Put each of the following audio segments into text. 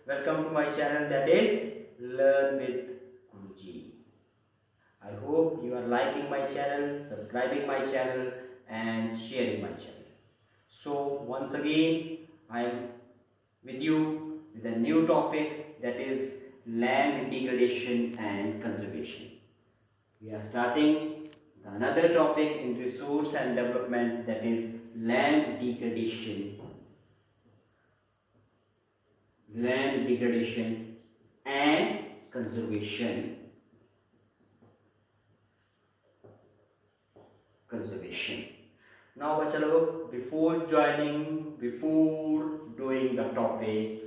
Welcome to my channel, that is Learn with Guruji. I hope you are liking my channel, subscribing my channel and sharing my channel. So once again I am with you with a new topic, that is land degradation and conservation. We are starting another topic in resource and development, that is land degradation and conservation. Now बच्चा लोग, before doing the topic,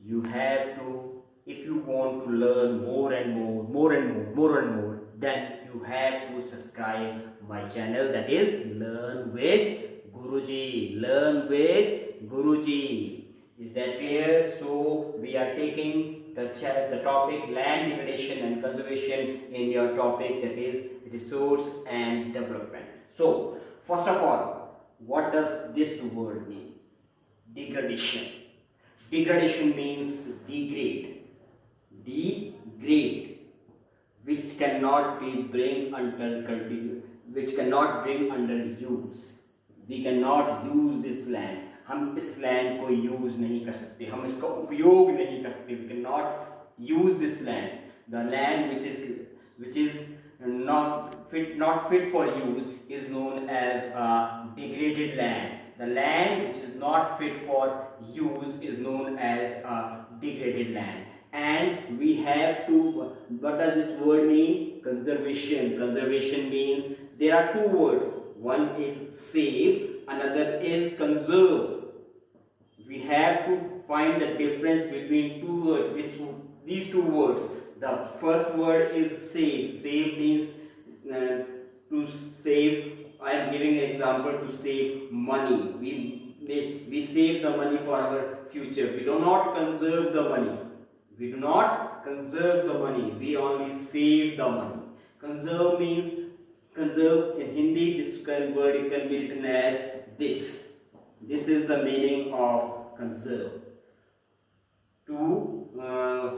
you have to, if you want to learn more and more, then you have to subscribe my channel, that is Learn with Guruji. Learn with Guruji. Is that clear? So we are taking the topic land degradation and conservation in your topic, that is resource and development. So first of all, what does this word mean? Degradation. Degradation means degrade, which cannot be bring under use. We cannot use this land. हम इस land को use नहीं कर सकते, हम इसका उपयोग नहीं कर सकते. We cannot use this land. The land which is not fit for use is known as a degraded land. The land which is not fit for use is known as a degraded land. And we have to, what does this word mean? Conservation. Conservation means there are two words. One is save, another is conserve. We have to find the difference between two words, these two words. The first word is save. Save means to save. I am giving an example, to save money. We save the money for our future. We do not conserve the money. We do not conserve the money. We only save the money. Conserve means, conserve in Hindi, this word can be written as this. This is the meaning of conserve. To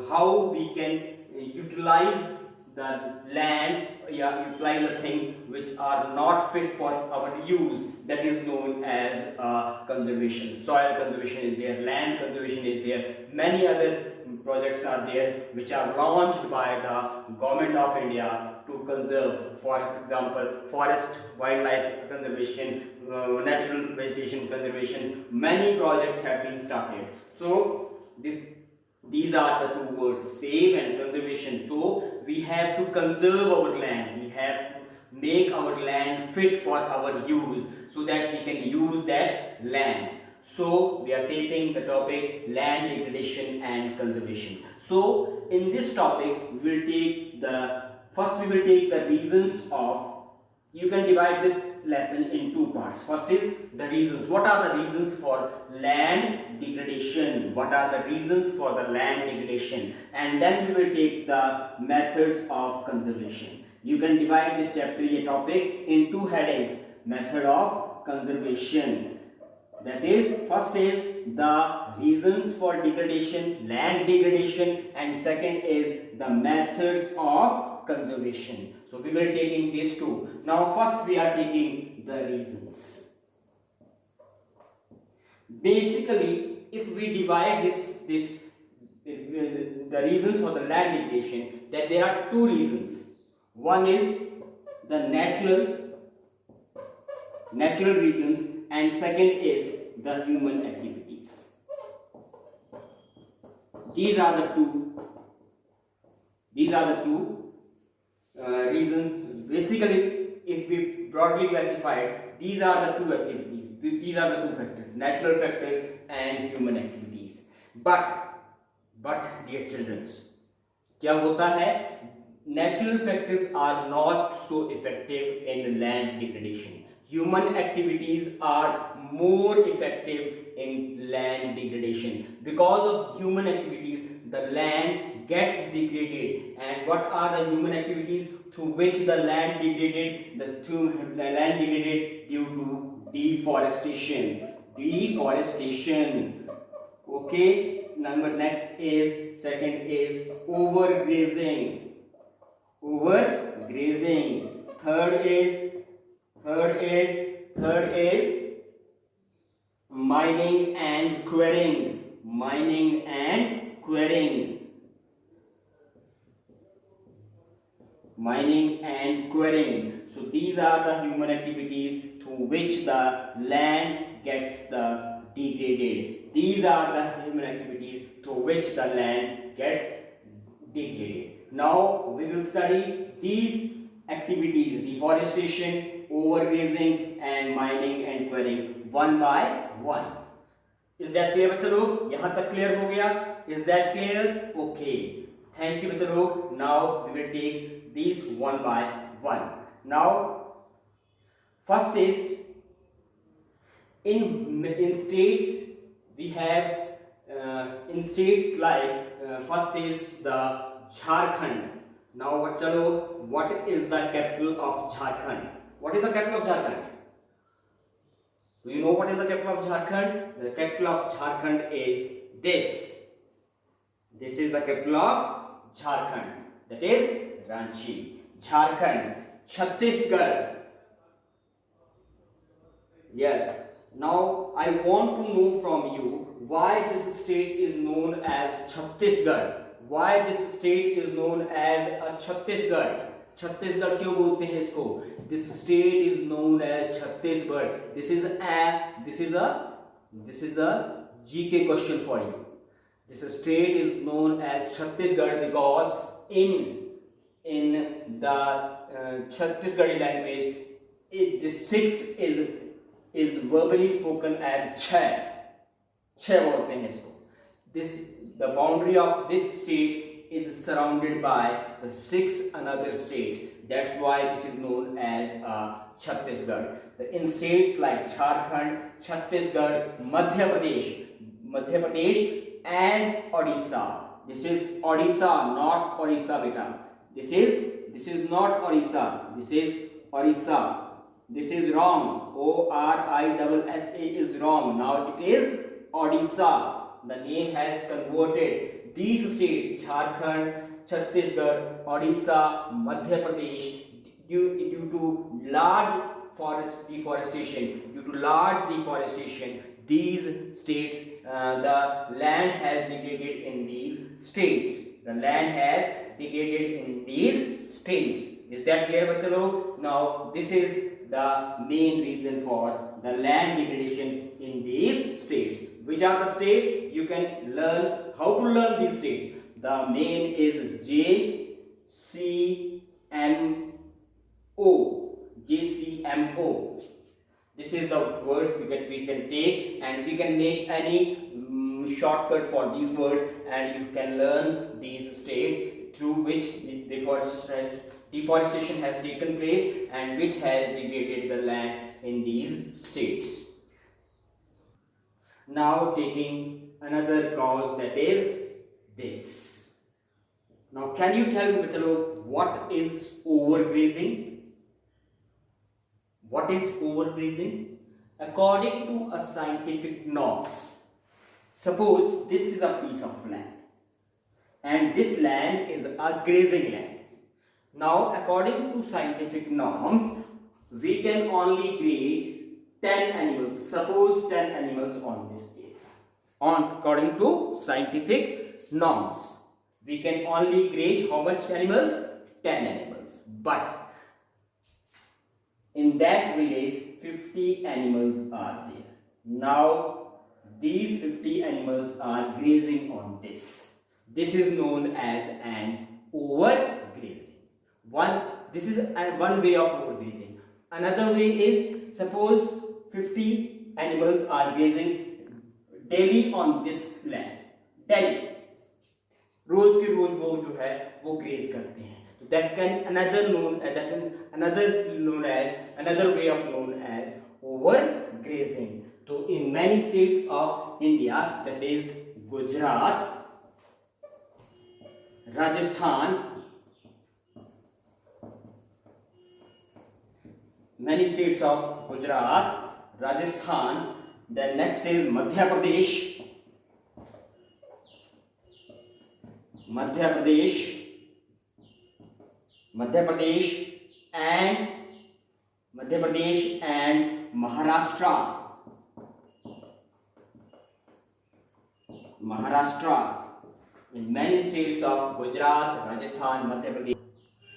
how we can utilize the land, utilize the things which are not fit for our use, that is known as conservation. Soil conservation is there, land conservation is there, many other projects are there which are launched by the government of India to conserve. For example, forest wildlife conservation, natural vegetation conservation. Many projects have been started. So these are the two words, save and conservation. So we have to conserve our land. We have to make our land fit for our use, so that we can use that land. So we are taking the topic land degradation and conservation. So in this topic we will take the reasons of, you can divide this lesson in two parts. First is the reasons. What are the reasons for land degradation? What are the reasons for the land degradation? And then we will take the methods of conservation. You can divide this chapter, topic, in two headings. Method of conservation. That is, first is the reasons for degradation, land degradation, and second is the methods of conservation. So we will taking these two. Now first we are taking the reasons. Basically, if we divide the reasons for the land degradation, that there are two reasons. One is the natural reasons, and second is the human activities. These are the two reasons. Basically, if we broadly classify it, these are the two activities. These are the two factors: natural factors and human activities. But dear children, क्या होता है? Natural factors are not so effective in land degradation. Human activities are more effective in land degradation. Because of human activities, the land gets degraded. And what are the human activities through which the land degraded? The land degraded due to deforestation. Okay. number next is second is overgrazing. Overgrazing. Third is mining and quarrying. Mining and quarrying. Mining and quarrying. So these are the human activities through which the land gets the degraded. These are the human activities through which the land gets degraded. Now we will study these activities: deforestation, overgrazing and mining and quarrying one by one. Is that clear बच्चों लोग? यहाँ तक clear हो गया? Is that clear? Okay. Thank you बच्चों लोग. Now we will take these one by one. Now first is in states we have in states like first is the Jharkhand. Now bachcha log, what is the capital of Jharkhand? What is the capital of Jharkhand? Do you know what is the capital of Jharkhand? The capital of Jharkhand is this. This is the capital of Jharkhand. That is Ranchi. Jharkhand. Chhattisgarh. Yes. Now I want to know from you why this state is known as Chhattisgarh. Why this state is known as a Chhattisgarh? Chhattisgarh क्यों बोलते हैं इसको? This state is known as Chhattisgarh. This is a GK question for you. This state is known as Chhattisgarh because in the Chhattisgarhi language, the 6 is verbally spoken as छह बोलते हैं इसको. The boundary of this state is surrounded by the 6 another states. That's why this is known as Chhattisgarh. In states like Jharkhand, Chhattisgarh, Madhya Pradesh and Odisha. This is Odisha, not Orissa beta. This is not Orissa. This is Orissa. This is wrong. ORISSA is wrong. Now it is Odisha. The name has converted. These states, Jharkhand, Chhattisgarh, Odisha, Madhya Pradesh, due to large deforestation, these states, the land has degraded in these states. Is that clear, bachcha log? Now this is the main reason for the land degradation in these states. Which are the states? You can learn how to learn these states. The main is JCMO. This is the words we can take, and we can make any shortcut for these words, and you can learn these states through which deforestation has taken place and which has degraded the land in these states. Now taking another cause, that is this. Now can you tell me, bachalo, what is overgrazing? What is overgrazing? According to a scientific norms, suppose this is a piece of land and this land is a grazing land. Now according to scientific norms, we can only graze 10 animals. Suppose 10 animals on this day. According to scientific norms, we can only graze how much animals? 10 animals. But in that village, 50 animals are there. Now these 50 animals are grazing on this. This is known as an overgrazing. This is one way of overgrazing. Another way is, suppose 50 animals are grazing daily on this land. Daily. रोज के रोज वो जो है वो graze करते हैं. That can another way of known as overgrazing. So in many states of India, that is Gujarat, Rajasthan, many states of Gujarat, Rajasthan, then next is Madhya Pradesh, Madhya Pradesh, Madhya Pradesh and Maharashtra, Maharashtra, in many states of Gujarat, Rajasthan, Madhya Pradesh.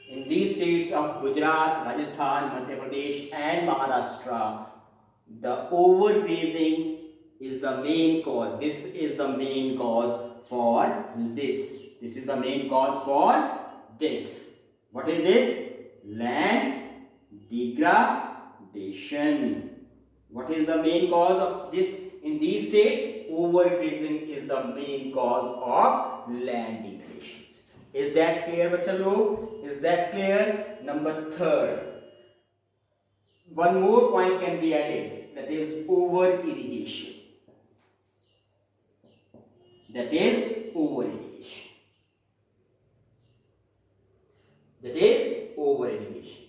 In these states of Gujarat, Rajasthan, Madhya Pradesh and Maharashtra, the overgrazing is the main cause. This is the main cause for this. This is the main cause for this. What is this? Land degradation. What is the main cause of this in these states? Overgrazing is the main cause of land degradation. Is that clear, बच्चा लोग? Is that clear? Number third, one more point can be added, that is over irrigation. That is over irrigation. That is over irrigation.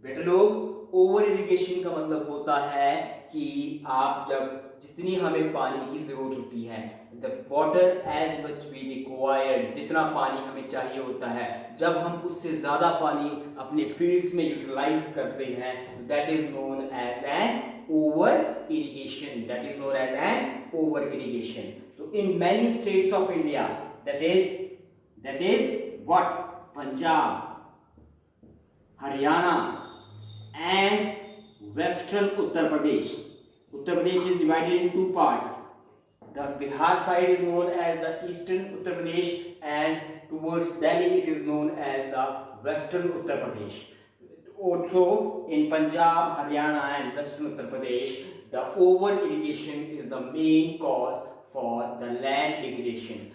बेटा लोग, over irrigation का मतलब होता है कि आप जब जितनी हमें पानी की जरूरत होती है, the water as much we required, जितना पानी हमें चाहिए होता है, जब हम उससे ज़्यादा पानी अपने फील्ड्स में यूटिलाइज करते हैं, that is known as an over irrigation. That is known as an over irrigation. तो in many states of India, that is what? Punjab, Haryana and western Uttar Pradesh. Uttar Pradesh is divided in two parts. The Bihar side is known as the eastern Uttar Pradesh and towards Delhi it is known as the western Uttar Pradesh. Also in Punjab, Haryana and western Uttar Pradesh, the over irrigation is the main cause for the land degradation.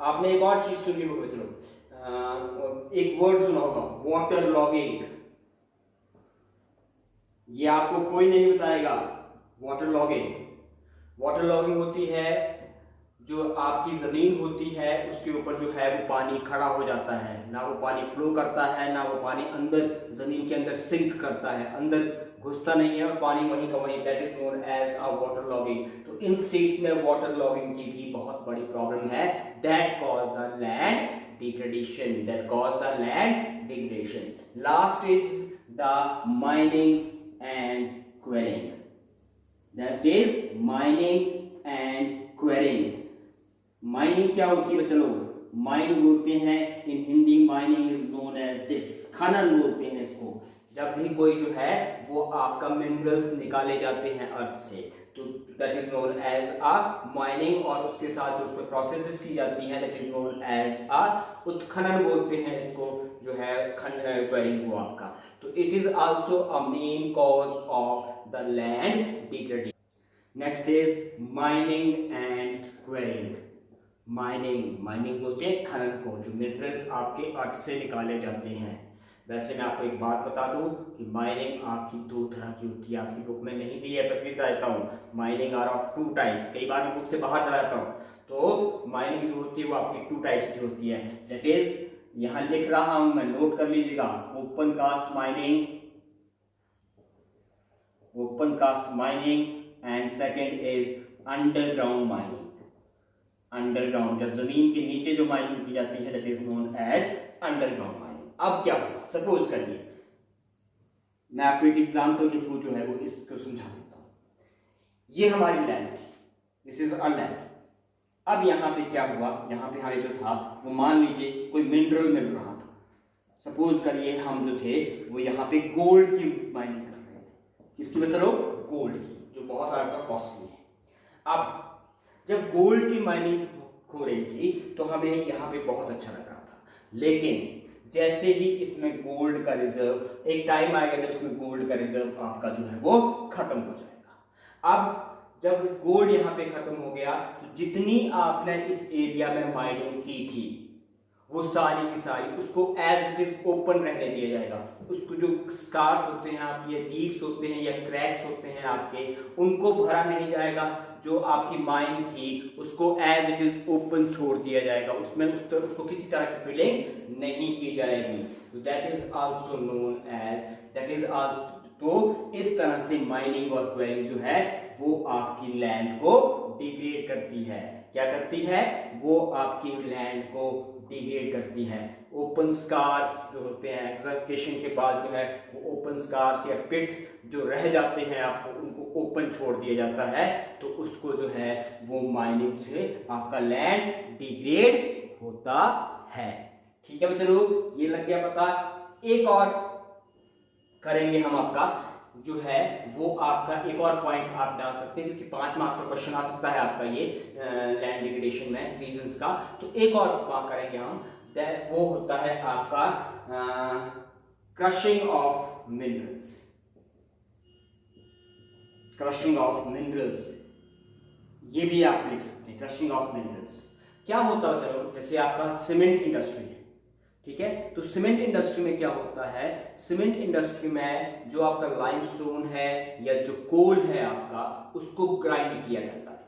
आपने एक और चीज सुनी होगी, चलो एक word सुना होगा, वाटर लॉगिंग. ये आपको कोई नहीं बताएगा. वाटर लॉगिंग होती है जो आपकी जमीन होती है उसके ऊपर जो है वो पानी खड़ा हो जाता है, ना वो पानी फ्लो करता है, ना वो पानी अंदर जमीन के अंदर सिंक करता है, अंदर घुसता नहीं है और पानी वहीं का वहीं. That is known as a water logging. तो इन स्टेट्स में वाटर लॉगिंग की भी बहुत बड़ी प्रॉब्लम है. That cause the land degradation. Last is the mining and quarrying. That is mining and quarrying. Mining क्या होती है चलो? माइन बोलते हैं in Hindi, mining is known as this, खनन बोलते हैं इसको. जब भी कोई जो है वो आपका मिनरल्स निकाले जाते हैं अर्थ से, तो that is known as a mining. और उसके साथ जो उसमें प्रोसेसेस की जाती हैं that is known as a उत्खनन बोलते हैं इसको, जो है क्वेरिंग को आपका. तो it is also a main cause of the land degradation. Next is mining and quarrying. Mining बोलते हैं खनन को, जो मिनरल्स आपके अर्थ से निकाले जाते हैं. वैसे मैं आपको एक बात बता दूं कि माइनिंग आपकी दो तरह की होती है. आपकी बुक में नहीं दी है पर फिर बताता हूँ. Mining are of two types. कई बार मैं बुक से बाहर चला जाता हूँ, तो माइनिंग जो होती है वो आपकी टू टाइप्स की होती है. दैट इज, यहाँ लिख रहा हूँ मैं, नोट कर लीजिएगा. Open cast mining and second is underground mining. Underground, जब जमीन के नीचे जो माइनिंग की जाती है that is known as underground mining. अब क्या हुआ, सपोज करिए मैं आपको एक एग्जांपल के थ्रू जो है वो इसको समझा देता हूं. ये हमारी लैंड थी, दिस इज अ लैंड. अब यहाँ पे क्या हुआ, यहाँ पे हमें जो था वो मान लीजिए कोई मिनरल मिल रहा था. सपोज करिए हम जो थे वो यहाँ पे गोल्ड की माइनिंग कर रहे थे. किसकी में चलो? गोल्ड की, जो बहुत ज़्यादा कॉस्टली है. अब जब गोल्ड की माइनिंग हो रही थी तो हमें यहाँ पे बहुत अच्छा लग रहा था. लेकिन जैसे ही इसमें गोल्ड का रिजर्व, एक टाइम आएगा जब इसमें गोल्ड का रिजर्व आपका जो है वो खत्म हो जाएगा. अब जब गोल्ड यहाँ पे खत्म हो गया तो जितनी आपने इस एरिया में माइनिंग की थी वो सारी की सारी उसको एज इट इज ओपन रहने दिया जाएगा. उसको जो स्कार्स होते हैं आपके, या डीप्स होते हैं या क्रैक्स होते हैं आपके, उनको भरा नहीं जाएगा. जो आपकी माइन थी उसको एज इट इज ओपन छोड़ दिया जाएगा, उसमें उसको किसी तरह की फिलिंग नहीं की जाएगी. तो that is also known as, that is also. तो इस तरह से माइनिंग और क्वेरिंग जो है वो आपकी लैंड को डिग्रेड करती है। क्या करती है? वो आपकी लैंड को डिग्रेड करती है। ओपन स्कार्स जो होते हैं एग्जामिनेशन के बाद जो है वो ओपन स्कार्स या पिट्स जो रह जाते हैं आपको उनको ओपन छोड़ दिया जाता है, तो उसको जो है वो माइनिंग से आपका लैंड डिग्रेड होता है। ठीक है बच्चों लोग, ये लग गया पता। एक और करेंगे हम आपका जो है वो आपका एक और पॉइंट आप डाल सकते हैं, क्योंकि 5 मार्क्स का क्वेश्चन आ सकता है आपका ये लैंड डिग्रेडेशन में रीजंस का। तो एक और बात करेंगे हम, वो होता है आपका crushing of minerals. Crushing of minerals, ये भी आप लिख सकते हैं। क्रशिंग ऑफ मिनरल्स क्या होता है? चलो, जैसे आपका सीमेंट इंडस्ट्री है, ठीक है, तो सीमेंट इंडस्ट्री में क्या होता है? सीमेंट इंडस्ट्री में जो आपका लाइमस्टोन है या जो कोल है आपका, उसको ग्राइंड किया जाता है।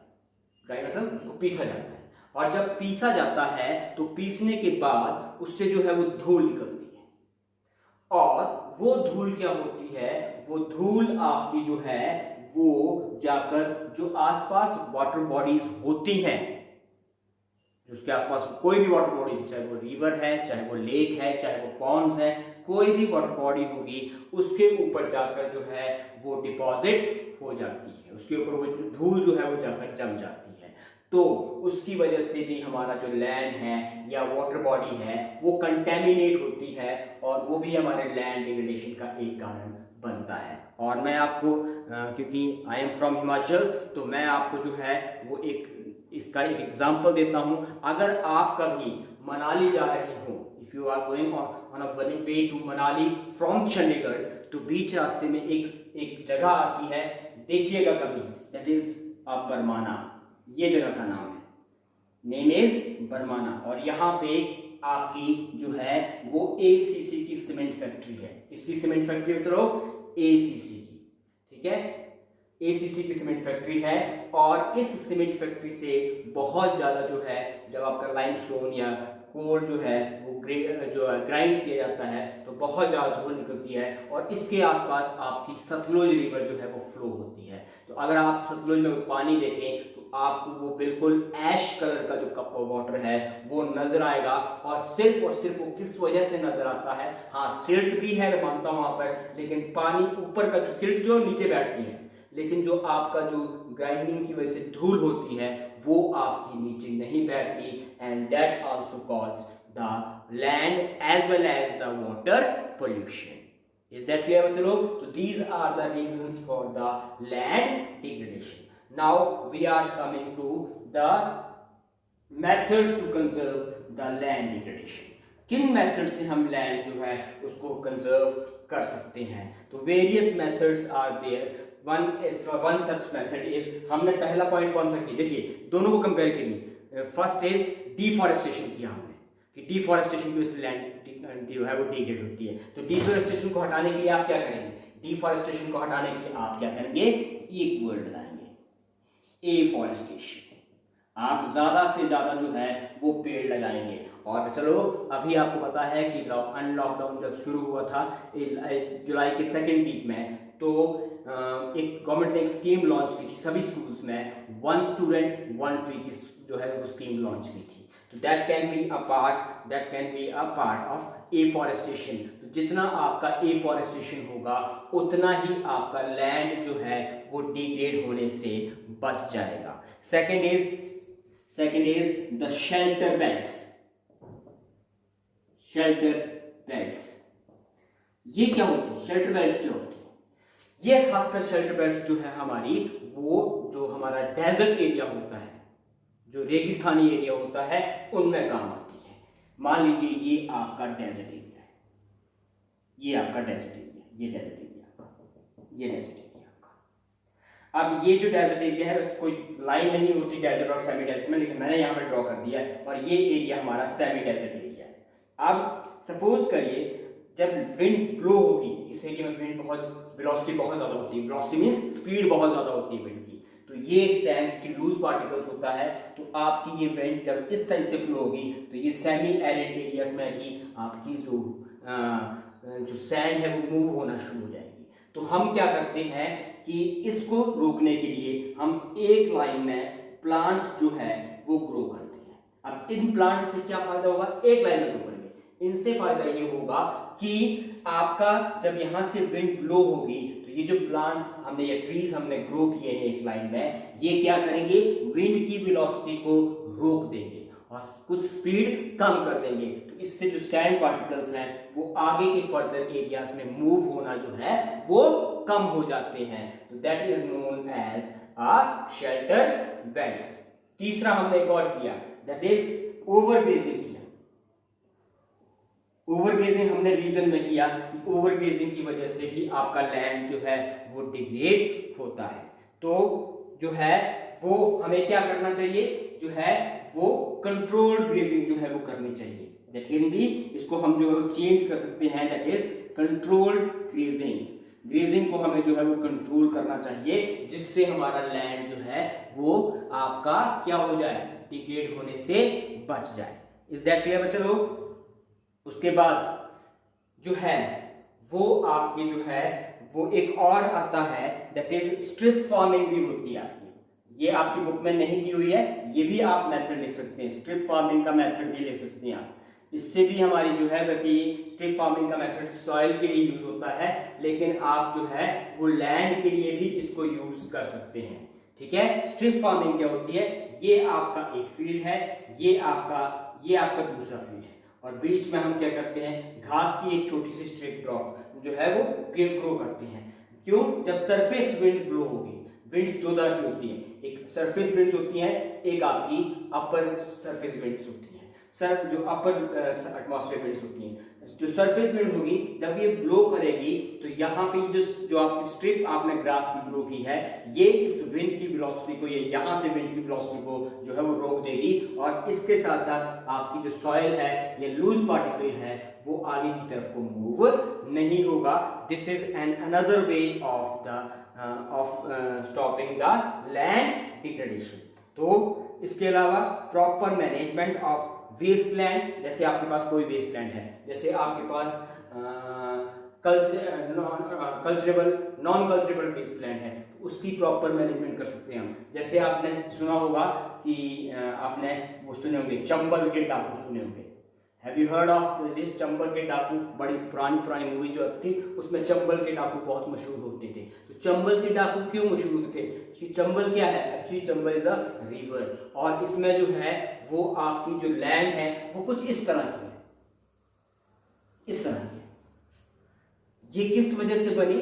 ग्राइंड मतलब उसको पीसा जाता है, और जब पीसा जाता है तो पीसने के बाद उससे जो है वो धूल निकलती है, और वो धूल क्या होती है? वो धूल आपकी जो है वो जाकर जो आसपास वाटर बॉडीज होती हैं, उसके आसपास कोई भी वाटर बॉडी, चाहे वो रिवर है, चाहे वो लेक है, चाहे वो पॉन्ड्स है, कोई भी वाटर बॉडी होगी, उसके ऊपर जाकर जो है वो डिपॉजिट हो जाती है, उसके ऊपर वो धूल जो है वो जाकर जम जाती है। तो उसकी वजह से भी हमारा जो लैंड है या वाटर बॉडी है वो कंटेमिनेट होती है, और वो भी हमारे लैंड डिग्रेडेशन का एक कारण बनता है। और मैं आपको क्योंकि आई एम फ्रॉम हिमाचल, तो मैं आपको जो है वो इसका एक एग्जाम्पल देता हूं। अगर आप कभी मनाली जा रहे हो, if you are going on a way to Manali from Chandigarh, तो बीच रास्ते में एक जगह आती है, देखिएगा कभी, दैट इज बरमाना। ये जगह का नाम है, नेम इज बरमाना, और यहाँ पे आपकी जो है वो एसीसी की सीमेंट फैक्ट्री है। किसकी सीमेंट फैक्ट्री मतलब? एसीसी की, ठीक है, एसीसी की सीमेंट फैक्ट्री है। और इस सीमेंट फैक्ट्री से बहुत ज़्यादा जो है, जब आपका लाइमस्टोन या कोल जो है वो ग्राइंड किया जाता है, तो बहुत ज़्यादा धूल निकलती है, और इसके आसपास आपकी सतलुज रिवर जो है वो फ्लो होती है। तो अगर आप सतलुज में पानी देखें तो आपको वो बिल्कुल ऐश कलर का जो कप ऑफ वाटर है वो नजर आएगा, और सिर्फ वो किस वजह से नजर आता है? हाँ, सिल्ट भी है, मैं मानता हूँ वहां पर, लेकिन पानी ऊपर का सिल्ट जो नीचे बैठती है, लेकिन जो आपका जो ग्राइंडिंग की वजह से धूल होती है वो आपकी नीचे नहीं बैठती, and that also cause the land as well as the water pollution. Is that clear बच्चों लोग? So these are the reasons for the land degradation. Now we are coming to the methods to conserve the land degradation. किन method से हम land जो है उसको conserve कर सकते हैं? तो various methods are there. One such method is, हमने पहला पॉइंट कौन सा किया? देखिए, दोनों को कंपेयर करिए। फर्स्ट इज डिफॉरेस्टेशन किया हमने, कि डिफॉरेस्टेशन की वजह से लैंड जो है वो डिग्रेड होती है। तो डिफॉरेस्टेशन को हटाने के लिए आप क्या करेंगे? डिफॉरेस्टेशन को हटाने के लिए आप क्या करेंगे? एक वर्ड लगाएंगे, एफॉरेस्टेशन। आप ज्यादा से ज्यादा जो है वो पेड़ लगाएंगे। और चलो, अभी आपको पता है कि अनलॉकडाउन जब शुरू हुआ था जुलाई के सेकेंड वीक में, तो एक गवर्नमेंट ने एक स्कीम लॉन्च की थी सभी स्कूल्स में, 1 स्टूडेंट 1 ट्री की जो है वो स्कीम लॉन्च की थी। तो that can be a part of afforestation. तो जितना आपका एफॉरेस्टेशन होगा उतना ही आपका लैंड जो है वो डिग्रेड होने से बच जाएगा। Second is the shelter belts. Shelter belts ये क्या होती है? शेल्टर बेल्ट्स क्या होती है? ये खासकर शेल्टर बेल्ट जो है हमारी, वो जो हमारा डेजर्ट एरिया होता है, जो रेगिस्तानी एरिया होता है, उनमें काम आती है। मान लीजिए ये आपका डेजर्ट एरिया है, ये आपका डेजर्ट एरिया, ये डेजर्ट एरिया आपका, ये डेजर्ट एरिया आपका। अब ये जो डेजर्ट एरिया है, उसकी कोई लाइन नहीं होती डेजर्ट और सेमी डेजर्ट में, लेकिन मैंने यहाँ पे ड्रॉ कर दिया है, और ये एरिया हमारा सेमी डेजर्ट एरिया है। अब सपोज करिए जब विंड ब्लो होगी, इस एरिया में विंड वेलोसिटी बहुत ज़्यादा होती है, वेलोसिटी मींस स्पीड बहुत ज़्यादा होती है विंड की, तो ये सैंड की लूज पार्टिकल्स होता है, तो आपकी ये विंड जब इस टाइप से फ्लो होगी तो ये सेमी एरिड एरियाज में ही आपकी जो सैंड है वो मूव होना शुरू हो जाएगी। तो हम क्या करते हैं कि इसको रोकने के लिए हम एक लाइन में प्लांट्स जो है वो ग्रो करते हैं। अब इन प्लांट्स से क्या फायदा होगा, एक लाइन में ग्रो करेंगे, इनसे फायदा ये होगा कि आपका जब यहाँ से विंड ब्लो होगी तो ये जो प्लांट्स हमने, ये ट्रीज हमने ग्रो किए हैं इस लाइन में, ये क्या करेंगे, विंड की वेलोसिटी को रोक देंगे और कुछ स्पीड कम कर देंगे। तो इससे जो सैंड पार्टिकल्स हैं वो आगे के फर्दर एरियाज में मूव होना जो है वो कम हो जाते हैं। तो that is known as a shelter belts. तीसरा हमने एक और किया, दैट इज ओवरग्रेजिंग किया। ओवरग्रेजिंग हमने रीजन में किया कि ओवरग्रेजिंग की वजह से भी आपका लैंड जो है वो डिग्रेड होता है। तो जो है वो हमें क्या करना चाहिए, जो है वो कंट्रोल ग्रेजिंग जो है वो करनी चाहिए। दैट कैन बी, इसको हम जो है चेंज कर सकते हैं, that is control grazing. Grazing को हमें जो है वो कंट्रोल करना चाहिए, जिससे हमारा लैंड जो है वो आपका क्या हो जाए, डिग्रेड होने से बच जाए। इज दैट क्लियर बच्चे लोग? उसके बाद जो है वो आपकी जो है वो एक और आता है, दैट इज स्ट्रिप फार्मिंग भी होती है आपकी। ये आपकी बुक में नहीं दी हुई है, ये भी आप मेथड लिख सकते हैं, स्ट्रिप फार्मिंग का मेथड भी ले सकते हैं आप। इससे भी हमारी जो है, वैसे ये स्ट्रिप फार्मिंग का मेथड सॉइल के लिए यूज होता है, लेकिन आप जो है वो लैंड के लिए भी इसको यूज कर सकते हैं। ठीक है, स्ट्रिप फार्मिंग क्या होती है, ये आपका एक फील्ड है, ये आपका दूसरा फील्ड है, और बीच में हम क्या करते हैं, घास की एक छोटी सी स्ट्रिप ड्रॉप जो है वो ग्रो करते हैं। क्यों? जब सरफेस विंड ब्लो होगी, विंड्स दो तरह की होती है, एक सरफेस विंड्स होती है, एक आपकी अपर सरफेस विंड्स होती है। सर जो अपर एटमॉस्फेयर विंड्स होती हैं, जो सरफेस विंड होगी जब ये ब्लो करेगी तो यहाँ पे जो आपकी स्ट्रिप आपने ग्रास की ग्रो की है, ये इस विंड की वेलोसिटी को, ये यहाँ से विंड की वेलोसिटी को जो है वो रोक देगी, और इसके साथ साथ आपकी जो सॉइल है, ये लूज पार्टिकल है, वो आगे की तरफ को मूव नहीं होगा। This is an another way of stopping the land degradation. तो इसके अलावा प्रॉपर मैनेजमेंट ऑफ वेस्टलैंड, जैसे आपके पास कोई वेस्टलैंड है, जैसे आपके पास कल्चरेबल नॉन कल्चरेबल वेस्टलैंड है, तो उसकी प्रॉपर मैनेजमेंट कर सकते हैं हम। जैसे आपने सुना होगा कि आपने वो सुने होंगे चंबल के डाकू सुने होंगे। Have you heard of this Chambal के डाकू? बड़ी पुरानी मूवी जो थी उसमें चंबल के डाकू बहुत मशहूर होते थे। तो चंबल के डाकू क्यों मशहूर होते थे? कि चंबल क्या है, actually Chambal is a river, और इसमें जो है वो आपकी जो लैंड है वो कुछ इस तरह की है, इस तरह की है। ये किस वजह से बनी?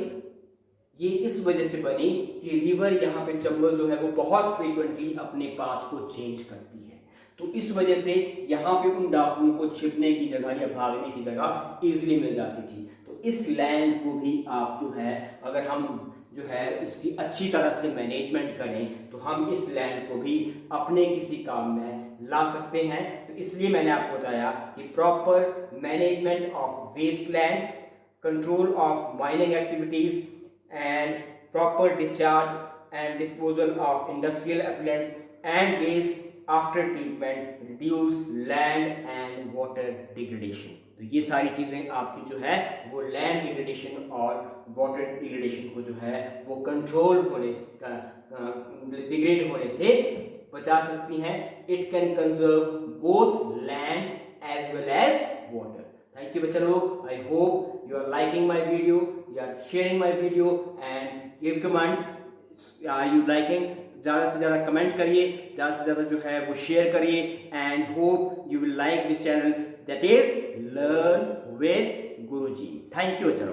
ये इस वजह से बनी कि रिवर यहाँ पे चंबल जो है वो बहुत फ्रीक्वेंटली अपने पाथ को चेंज करती है। तो इस वजह से यहाँ पे उन डाकुओं को छिपने की जगह या भागने की जगह इजीली मिल जाती थी। तो इस लैंड को भी आप जो है, अगर हम जो है इसकी अच्छी तरह से मैनेजमेंट करें तो हम इस लैंड को भी अपने किसी काम में ला सकते हैं। तो इसलिए मैंने आपको बताया कि proper management of waste land, control of mining activities, and proper discharge and disposal of industrial effluents and waste after treatment reduce land and water degradation। तो ये सारी चीजें आपकी जो है वो लैंड डिग्रेडेशन और वाटर डिग्रेडेशन को जो है वो कंट्रोल होने डिग्रेड होने से बचा सकती हैं। It can conserve both land as well as water. Thank you बच्चा लोग, I hope you are liking my video, you are sharing my video and give comments. Are you liking? ज़्यादा से ज़्यादा कमेंट करिए, ज़्यादा से ज़्यादा जो है वो शेयर करिए, and hope you will like this channel, that is Learn with Guruji। Thank you बच्चा लोग।